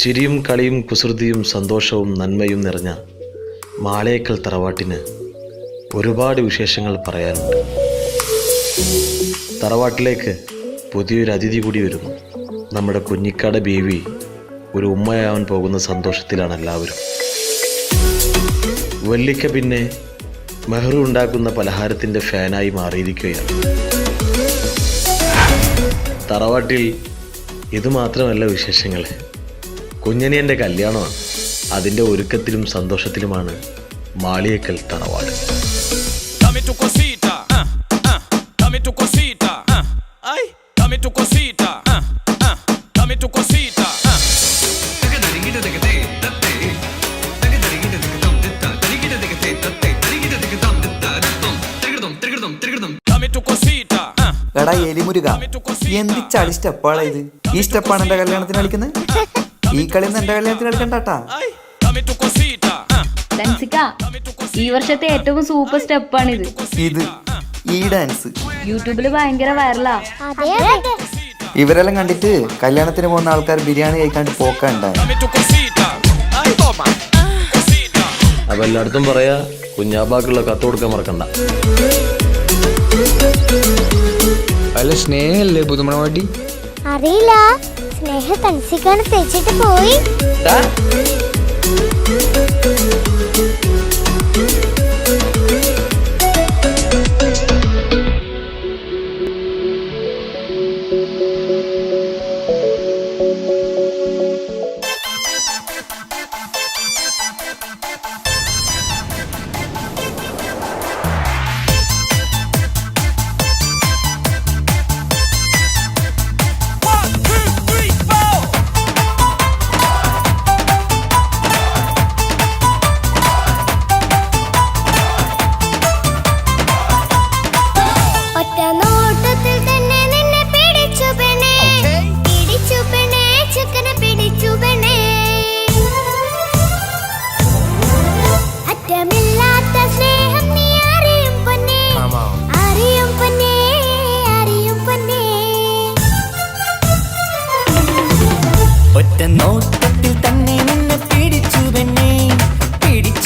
ചിരിയും കളിയും കുസൃതിയും സന്തോഷവും നന്മയും നിറഞ്ഞ മാളേക്കൽ തറവാട്ടിന് ഒരുപാട് വിശേഷങ്ങൾ പറയാനുണ്ട്. തറവാട്ടിലേക്ക് പുതിയൊരു അതിഥി കൂടി വരുന്നു. നമ്മുടെ കുഞ്ഞിക്കാട് ബീവി ഒരു ഉമ്മയാവാൻ പോകുന്ന സന്തോഷത്തിലാണ് എല്ലാവരും. വല്ലിക്ക പിന്നെ മെഹ്റു ഉണ്ടാക്കുന്ന പലഹാരത്തിൻ്റെ ഫാനായി മാറിയിരിക്കുകയാണ്. തറവാട്ടിൽ ഇതുമാത്രമല്ല വിശേഷങ്ങൾ. കുഞ്ഞനിയൻ്റെ കല്യാണമാണ്. അതിൻ്റെ ഒരുക്കത്തിലും സന്തോഷത്തിലുമാണ് മാളിയേക്കൽ തറവാട്. എടാ എലിമുരുക, എന്ത് ചളി സ്റ്റെപ്പാണ് ഇത്? ഈ സ്റ്റെപ്പാണ് എന്റെ കല്യാണത്തിന് കളിക്കുന്നത്? ഈ കളി എന്റെ കല്യാണത്തിന് കളിക്കണ്ടാട്ടാ. ഈ വർഷത്തെ ഏറ്റവും സൂപ്പർ സ്റ്റെപ്പാണിത്. ഈ ഡാൻസ് യൂട്യൂബില് ഭയങ്കര വൈറലാ. ഇവരെല്ലാം കണ്ടിട്ട് കല്യാണത്തിന് പോകുന്ന ആൾക്കാർ ബിരിയാണി കഴിക്കാണ്ട് പോക്കണ്ടായി. അപ്പൊ എല്ലായിടത്തും പറയാ, കുഞ്ഞാബാക്കുള്ള കത്ത് കൊടുക്കാൻ മറക്കണ്ട. അല്ല, സ്നേഹല്ലേ പുതുമണവാട്ടി? അറിയില്ല, സ്നേഹ തൻസിക്കാണ് തെച്ചിട്ട് പോയി. നോട്ടത്തിൽ തന്നെ നിന്നെ പിടിച്ചു പെണ്ണേ, പിടിച്ചു പെണ്ണേ,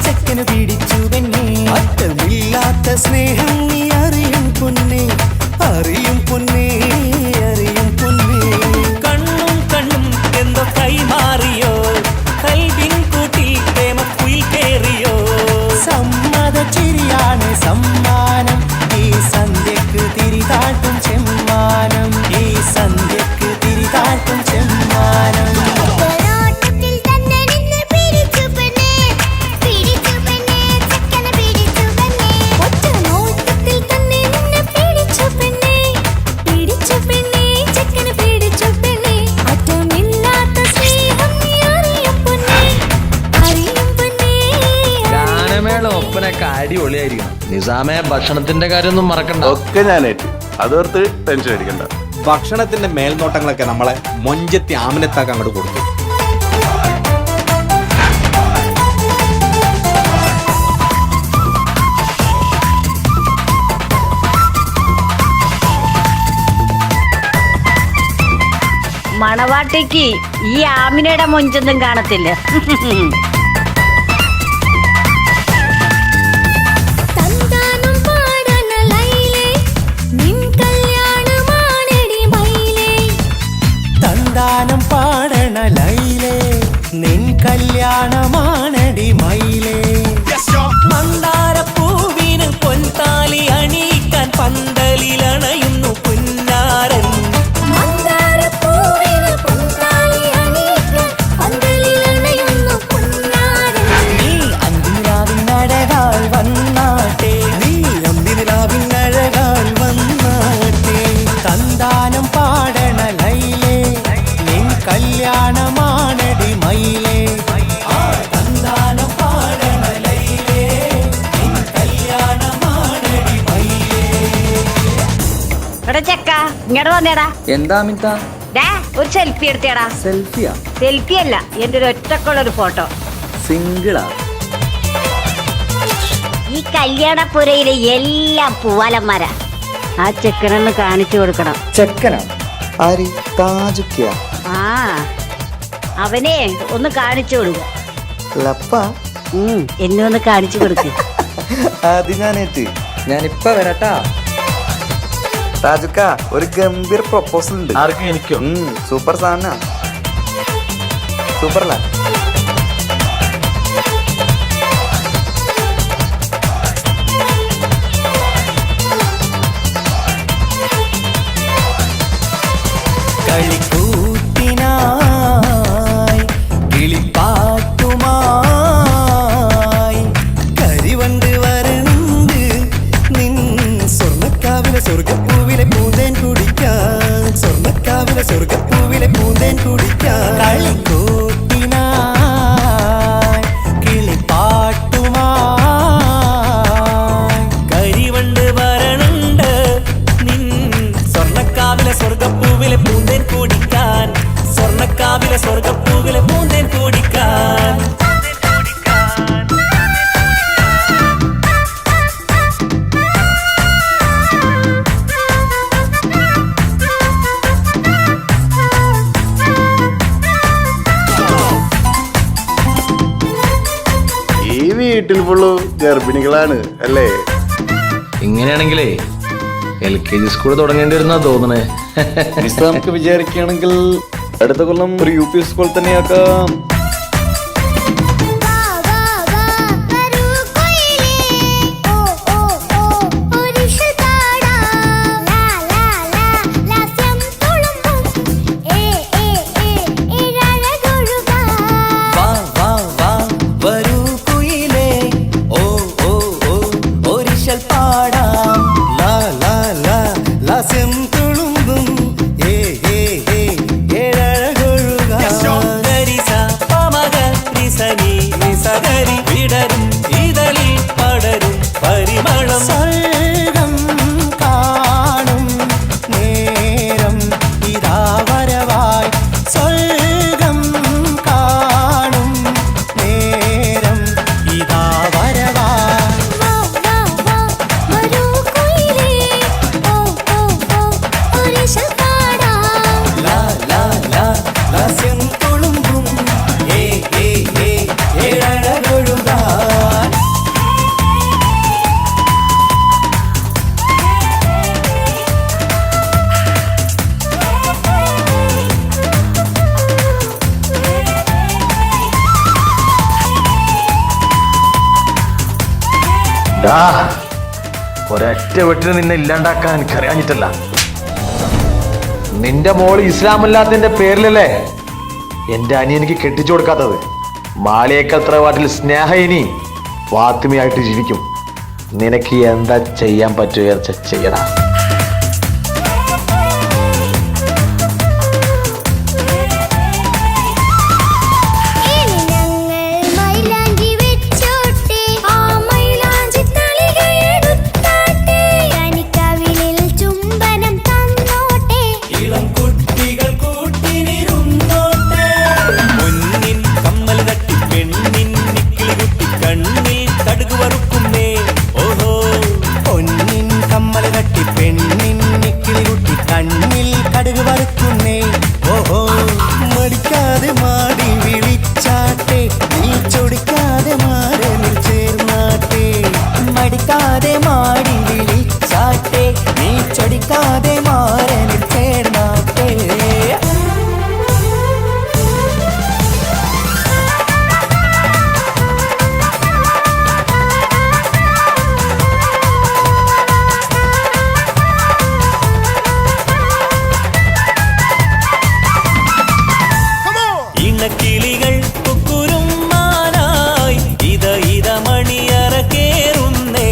ചക്കന് പിടിച്ചു പെണ്ണേ. അറ്റമില്ലാത്ത സ്നേഹം നീ അറിയും പൊന്നേ, അറിയും പൊന്നേ, അറിയും പൊന്നേ. കണ്ണും കണ്ണും എന്തോ കൈമാറിയോ, കൽവിൻ കൂട്ടിൽ പ്രേമക്കുയിൽ കേറിയോ. സമ്മത ചിരിയാണ് സമ്മാനം, ഈ സന്ധ്യക്ക് തിരിതാട്ടും ചെമ്മാനം, ഈ സന്ധ്യക്ക് തിരിതാട്ടും ചെമ്മാനം. ഒപ്പനൊക്കെ അടിപൊളിയായിരിക്കണം. നിസാമെ, ഭക്ഷണത്തിന്റെ കാര്യമൊന്നും മറക്കണ്ട. ഒക്കെ ഞാനേറ്റ്, അതോർത്ത് ടെൻഷൻ അടിക്കണ്ട. ഭക്ഷണത്തിന്റെ മേൽനോട്ടങ്ങളൊക്കെ നമ്മളെ മൊഞ്ചത്തി ആമിനത്താക്ക് അങ്ങോട്ട് കൊടുത്തു. മണവാട്ടിക്ക് ഈ ആമിനയുടെ മൊഞ്ചൊന്നും കാണത്തില്ല. തന്താനം പാടണ ലൈലേ, നിൻ കല്യാണമാണടി മയിലേ. മന്ദാരപ്പൂവിന് പൊൻതാലി അണിയിക്കാൻ പന്തലിലണയുന്നു പുന്നാരൻ. നീ അന്തിരാവിനഴകാൽ വന്നാട്ടെ, നീ അന്തിരാവിനഴകാൽ വന്നാട്ടെ. തന്താനം പാടണ ലൈലേ, നിൻ കല്യാണമാണടി മയിലേ. തന്താനം പാടണ ലൈലേ, നിൻ കല്യാണമാണടി മയിലേ. എടാ ചെക്ക, ഇങ്ങോട്ട് വന്നേടാ. എന്താ അമിത? ഒരു സെൽഫി എടുത്തേടാ. സെൽഫിയാ? സെൽഫി അല്ല, എന്റെ ഒരു ഒറ്റക്കുള്ളൊരു ഫോട്ടോ. സിംഗിളാ? ഈ കല്യാണപ്പുരയിലെ എല്ലാം പൂവാലന്മാരാ. ആ ചെക്കനൊന്ന് കാണിച്ചു കൊടുക്കണം. ചെക്കനാ? ആര്? താജുക്കിയ? ആ അവനെ ഒന്ന് കാണിച്ചു കൊടുക്ക. ലപ്പ എന്നെ ഒന്ന് കാണിച്ചു കൊടുക്ക. അത് ഞാനേറ്റ്. ഞാനിപ്പ വരാട്ടാ. താജുക്ക ഒരു ഗംഭീർ പ്രൊപ്പോസൽ ഉണ്ട്. ആർക്കും എനിക്കോ? സൂപ്പർ സാധന, സൂപ്പർല. കളിക്കൂത്തിനായി കിളിപ്പാട്ടുമായി കരിവണ്ട് വരണ്ട് നിൻ സ്വർണ്ണക്കാവിലെ സ്വർഗപ്പൂവിലെ പൂന്തേൻ കുടിക്കാൻ, സ്വർണ്ണക്കാവിലെ സ്വർഗപ്പൂവിലെ പൂന്തേൻ കുടിക്കാൻ. കളിക്കൂത്തിനായി കിളിപ്പാട്ടുമായി കരിവണ്ട് വരണ്ട് നിൻ സ്വർണ്ണക്കാവിലെ സ്വർഗപ്പൂവിലെ പൂന്തേൻ കുടിക്കാൻ, സ്വർണ്ണക്കാവിലെ സ്വർഗപ്പൂവിലെ പൂന്തേൻ കുടിക്കാൻ. ഈ വീട്ടിൽ ഫുള്ളു ഗർഭിണികളാണ് അല്ലേ? ഇങ്ങനെയാണെങ്കിലേ LKG സ്കൂൾ തുടങ്ങേണ്ടി വരുന്നാ തോന്നണേ. നമുക്ക് വിചാരിക്കുകയാണെങ്കിൽ അടുത്ത കൊല്ലം ഒരു UP സ്കൂൾ തന്നെയാക്കാം. വാ വാ വാ വരൂ കൊയിലേ ഓ ഓ ഓ ഒരിഷൽ പാടാം ലാ ലാ ലാ ലാസ്യം തുളുമ്പും ഏ ഏ ഏ ഇഴഴകൊഴുകാം. വാ വാ വാ വരൂ കുയിലേ ഓ ഓ ഓ ഒരിശൽ പാടാം ലാ ലാ ലാ ലാസ്യം തുളുമ്പും ഏ ഏ ഏ ഏഴഴകൊഴുകാം. ഗരിസ പമഗ റിസനി നിസഗരി വിടരും ഇതളിൽ പടരും പരിമളം. സ്വർഗം കാണും നേരം ഇതാ വരവായി, സ്വർഗം കാണും നേരം ഇതാ വരവായി. വാ വാ വാ വരൂ കൊയിലേ ഓ ഓ ഓ ഒരിഷൽ പാടാം. ലാ ലാ ലാ ലാസ്യം തുളുമ്പും ഏ ഏ ഏ ഏഴഴകൊഴുകാൻ. ഒരൊറ്റ വീട്ടിൽ നിന്നെ ഇല്ലാണ്ടാക്കാൻ എനിക്കറിയാഞ്ഞിട്ടല്ല. നിന്റെ മോള് ഇസ്ലാമല്ലാത്തതിന്റെ പേരിലല്ലേ എന്റെ അനിയനിക്ക് കെട്ടിച്ചു കൊടുക്കാത്തത്. മാളിയേക്കൽ തറവാട്ടിൽ സ്നേഹ ഇനി ഫാത്തിമയായിട്ട് ജീവിക്കും. നിനക്ക് എന്താ ചെയ്യാൻ പറ്റുക ചെയ്യടാ. ഇനി ഞങ്ങൾ മൈലാഞ്ചി വെച്ചോട്ടെ, ആ മൈലാഞ്ചി തളിക എടുത്താട്ടെ, കനിക്കവിളിൽ ചുംബനം തന്നോട്ടെ. ഇളം കുട്ടികൾ കൂട്ടിനിരുന്നോട്ടെ, മുന്നിൻ കമ്മൽ തട്ടി പെണ്ണിൻ നിക്കിളി കുട്ടി കണ്ണിൽ കടുക് വറുക്കുന്നേ. ഓഹോ പൊന്നിൻ കമ്മൽ തട്ടി പെണ്ണിൻ നിക്കിളി കുട്ടി കണ്ണിൽ കടുക് വറുക്കുന്നേ. ഓഹോ മടിക്കാതെ മാടി വിളിച്ചാട്ടെ, നീ ചൊടിക്കാതെ മാറനിൽ ചേർന്നാട്ടെ. മടിക്കാതെ മാടി വിളിച്ചാട്ടെ, നീ ചൊടിക്കാതെ മാറനിൽ ചേർന്നാട്ടെ. ഇണക്കിളികൾ കുക്കുരും മാനായി ഇത ഇത മണിയറ കേറുന്നേ.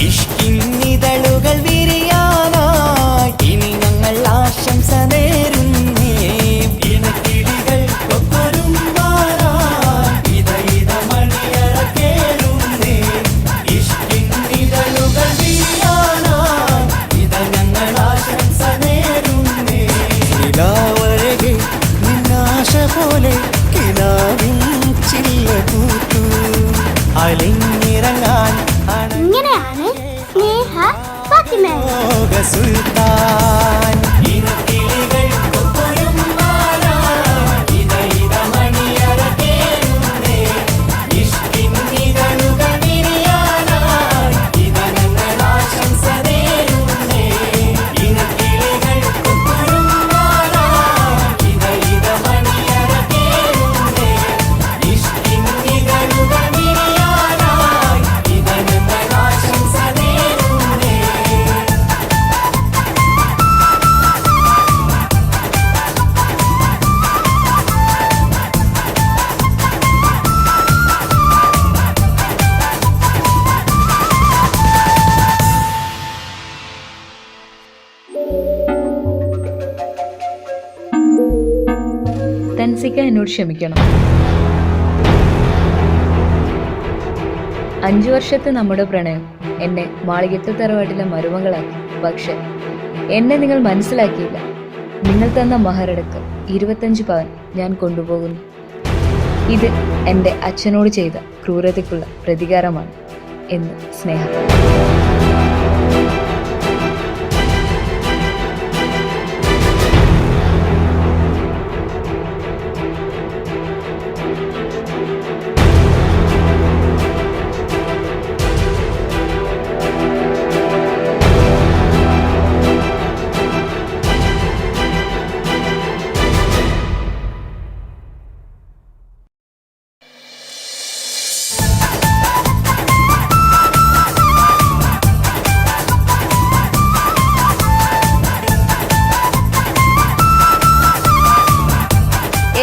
ഇഷ്കിന്നിതളുകൾ വിരിയാനായി ഇനി ഞങ്ങൾ ആശംസ നേരുന്നേ. ഇണക്കിളികൾ കുക്കുരും മാനായി ഇത ഇത മണിയറ കേറുന്നേ. ഇഷ്കിന്നിതളുകൾ വിരിയാനായി ഇത ഞങ്ങൾ ആശംസ നേരുന്നേ. നിലാവഴകെ നിന്നാശ പോലെ കിനാവിൻ ചില്ല കൂത്തു അലിഞ്ഞിറങ്ങാൻ ഇങ്ങനെയാണ് സ്നേഹ ഫാത്തിമ. സുൽത്താൻ. ഇനക്കിളികൾ കൊക്കൊരും മാല, ഇത ഇത തൻസിക്ക എന്നോട് ക്ഷമിക്കണം. 5 വർഷത്തെ നമ്മുടെ പ്രണയം എന്നെ മാളികത്തെ തറവാട്ടിലെ മരുമകളാക്കി. പക്ഷെ എന്നെ നിങ്ങൾ മനസ്സിലാക്കിയില്ല. നിങ്ങൾ തന്ന മഹറടക്കം 25 പവൻ ഞാൻ കൊണ്ടുപോകുന്നു. ഇത് എൻ്റെ അച്ഛനോട് ചെയ്ത ക്രൂരതയ്ക്കുള്ള പ്രതികാരമാണ് എന്ന് സ്നേഹ.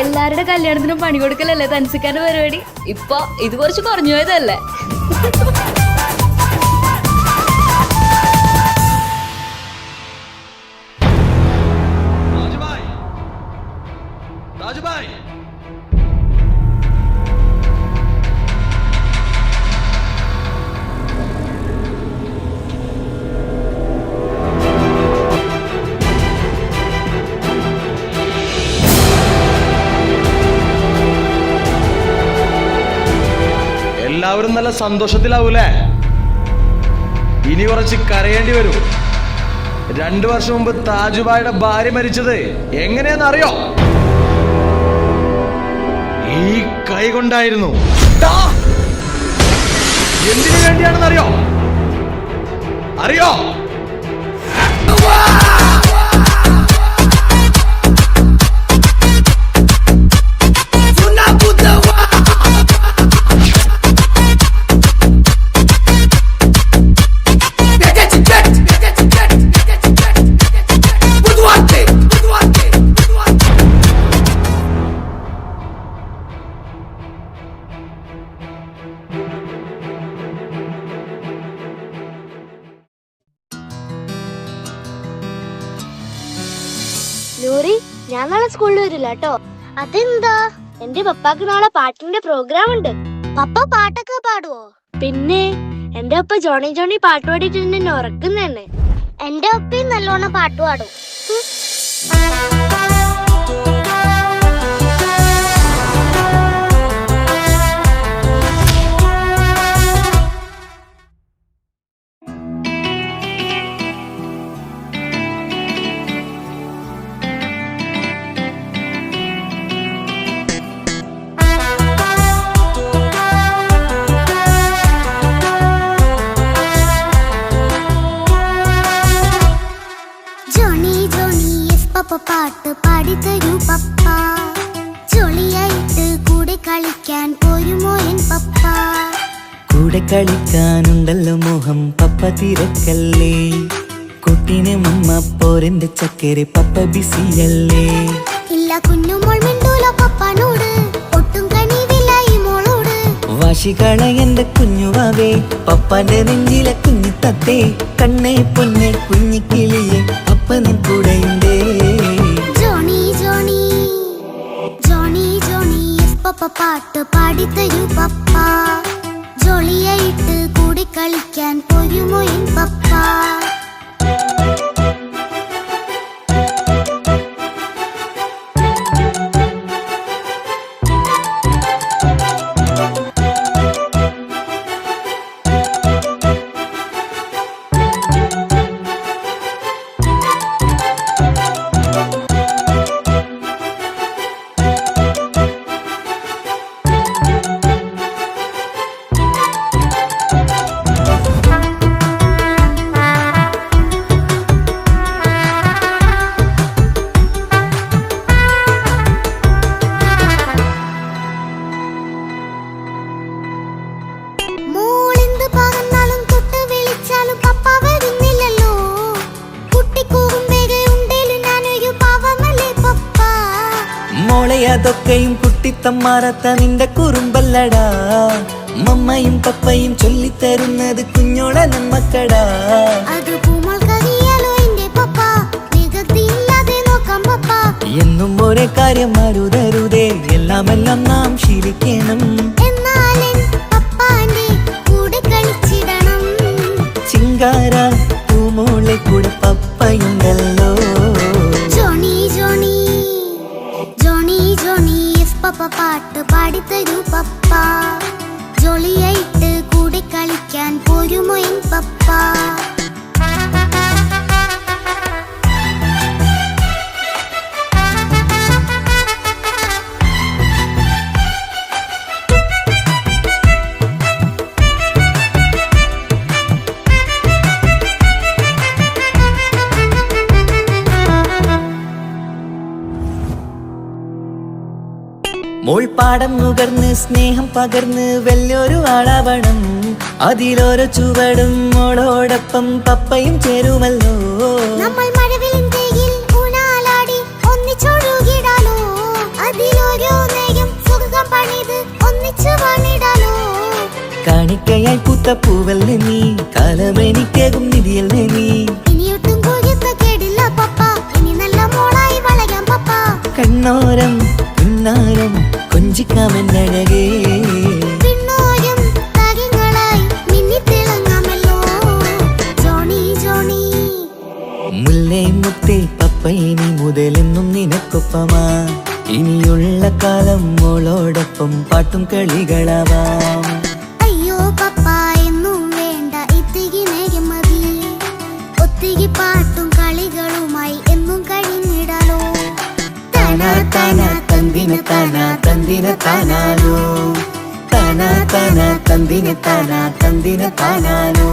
എല്ലാവരുടെ കല്യാണത്തിനും പണി കൊടുക്കലല്ലേ തൻസിക്കാന്റെ പരിപാടി. ഇപ്പൊ ഇത് കുറച്ച് കുറഞ്ഞു പോയതല്ലേ? എല്ലാവരും നല്ല സന്തോഷത്തിലാവൂലേ? ഇനി കുറച്ച് കരയേണ്ടി വരും. 2 വർഷം മുമ്പ് താജുബായുടെ ഭാര്യ മരിച്ചത് എങ്ങനെയാന്ന് അറിയോ? ഈ കൈ കൊണ്ടായിരുന്നു. എന്തിനു വേണ്ടിയാണെന്ന് അറിയോ? അറിയോ? നൂറി, ഞാൻ നാളെ സ്കൂളിൽ വരില്ല കേട്ടോ. അതെന്താ? എന്റെ പപ്പാക്ക് നാളെ പാട്ടിന്റെ പ്രോഗ്രാം ഉണ്ട്. പപ്പ പാട്ടൊക്കെ പാടുവോ? പിന്നെ എന്റെ അപ്പ ജോണി ജോണി പാട്ട് പാടിയിട്ട് എന്നെ ഉറക്കുന്നതന്നെ. എന്റെ അപ്പയും നല്ലോണം പാട്ട് പാടും. പാട്ട് പാടിത്തരൂ പപ്പ, ജോളിയായിട്ട് കൂടെ കളിക്കാൻ പോരുമോ എൻ പപ്പ? കൂടെ കളിക്കാനുണ്ടല്ലോ മോഹം പപ്പ തിരക്കല്ലേ, കുട്ടീനെ മമ്മ പോരെന്റെ ചക്കരെ പപ്പ ബിസിയല്ലേ. ഇല്ല കുഞ്ഞുമോൾ മിണ്ടൂല പപ്പനോട്, ഒട്ടും കണിവില്ല ഈ മോളോട്. വാശികള എന്റെ കുഞ്ഞുവാവേ, പപ്പാന്റെ നെഞ്ചിലെ കുഞ്ഞു തത്തേ, കണ്ണേ പൊന്നെ കുഞ്ഞിക്കിളിയെ അപ്പനും കൂടെയുണ്ടേ. ജോണി ജോണി ജോണി ജോണി പപ്പ പാട്ട് പാടിത്തരൂ പപ്പ, ജോളിയായിട്ട് കൂടെ കളിക്കാൻ പോരുമോ എൻ പപ്പ? അതൊക്കെയും കുട്ടിത്തമ്മാറത്ത നിന്റെ കുറുമ്പല്ലടാ, മമ്മയും പപ്പയും ചൊല്ലിത്തരുന്നത് കുഞ്ഞോളെ നമ്മക്കടാ. എന്നും ഒരേ കാര്യം അരുതരുതേ, എല്ലാം നാം ശീലിക്കണം. എന്നാലും പപ്പാന്റെ കൂടെ കളിച്ചിടണം. ചിങ്കാര പൂമോളെ കൂടെ പപ്പയുണ്ടല്ലോ. Johny Johny Johny Johny yes papa പാട്ട് പാടിത്തരൂ പപ്പ. ജോളിയായിട്ട് കൂടെ കളിക്കാൻ പോരുമോ എൻ പപ്പ? മോൾ പാടം നുകർന്ന് സ്നേഹം പകർന്ന് വലിയൊരു ആളാവണം. അതിലോരോ ചുവടും മോളോടൊപ്പം പപ്പയും ചേരുമല്ലോ. നമ്മൾ മഴവിലിൻ തേയിൽ ഊഞ്ഞാലാടി ഒന്നിച്ചൊഴുകിടാലോ. അതിലോരോ നേരം സുഖം പണിത് ഒന്നിച്ചു വാണിടാലോ. കാണിക്കയായി പൂത്ത പൂവല്ലേ നീ, കാലമെനിക്കേകും നിധിയല്ലേ നീ. ഇനിയൊട്ടും കുരുത്ത കേടില്ല പപ്പ, ഇനി നല്ല മോളായി വളരാം പപ്പ. കണ്ണോരം പിന്നാരം കൊഞ്ചിക്കാമെന്നഴകേ. പിന്നോരും താരങ്ങളായി മിന്നിത്തിളങ്ങാമല്ലോ. ജോണി ജോണി മുല്ലേ മുത്തേ പപ്പ ഇനി മുതലെന്നും നിനക്കൊപ്പമാ. ഇനിയുള്ള കാലം മോളോടൊപ്പം പാട്ടും കളികളാവാം. അയ്യോ പപ്പ എന്നും വേണ്ട ഇത്തിരി നേരം മതി. ഒത്തിരി പാട്ടും കളികളുമായി എന്നും കഴിഞ്ഞിടാലോ. താനാ താനാ തന്തിന താനാ തന്തിന താനാലോ. താനാ താനാ തന്തിന താനാ തന്തിന താനാലോ.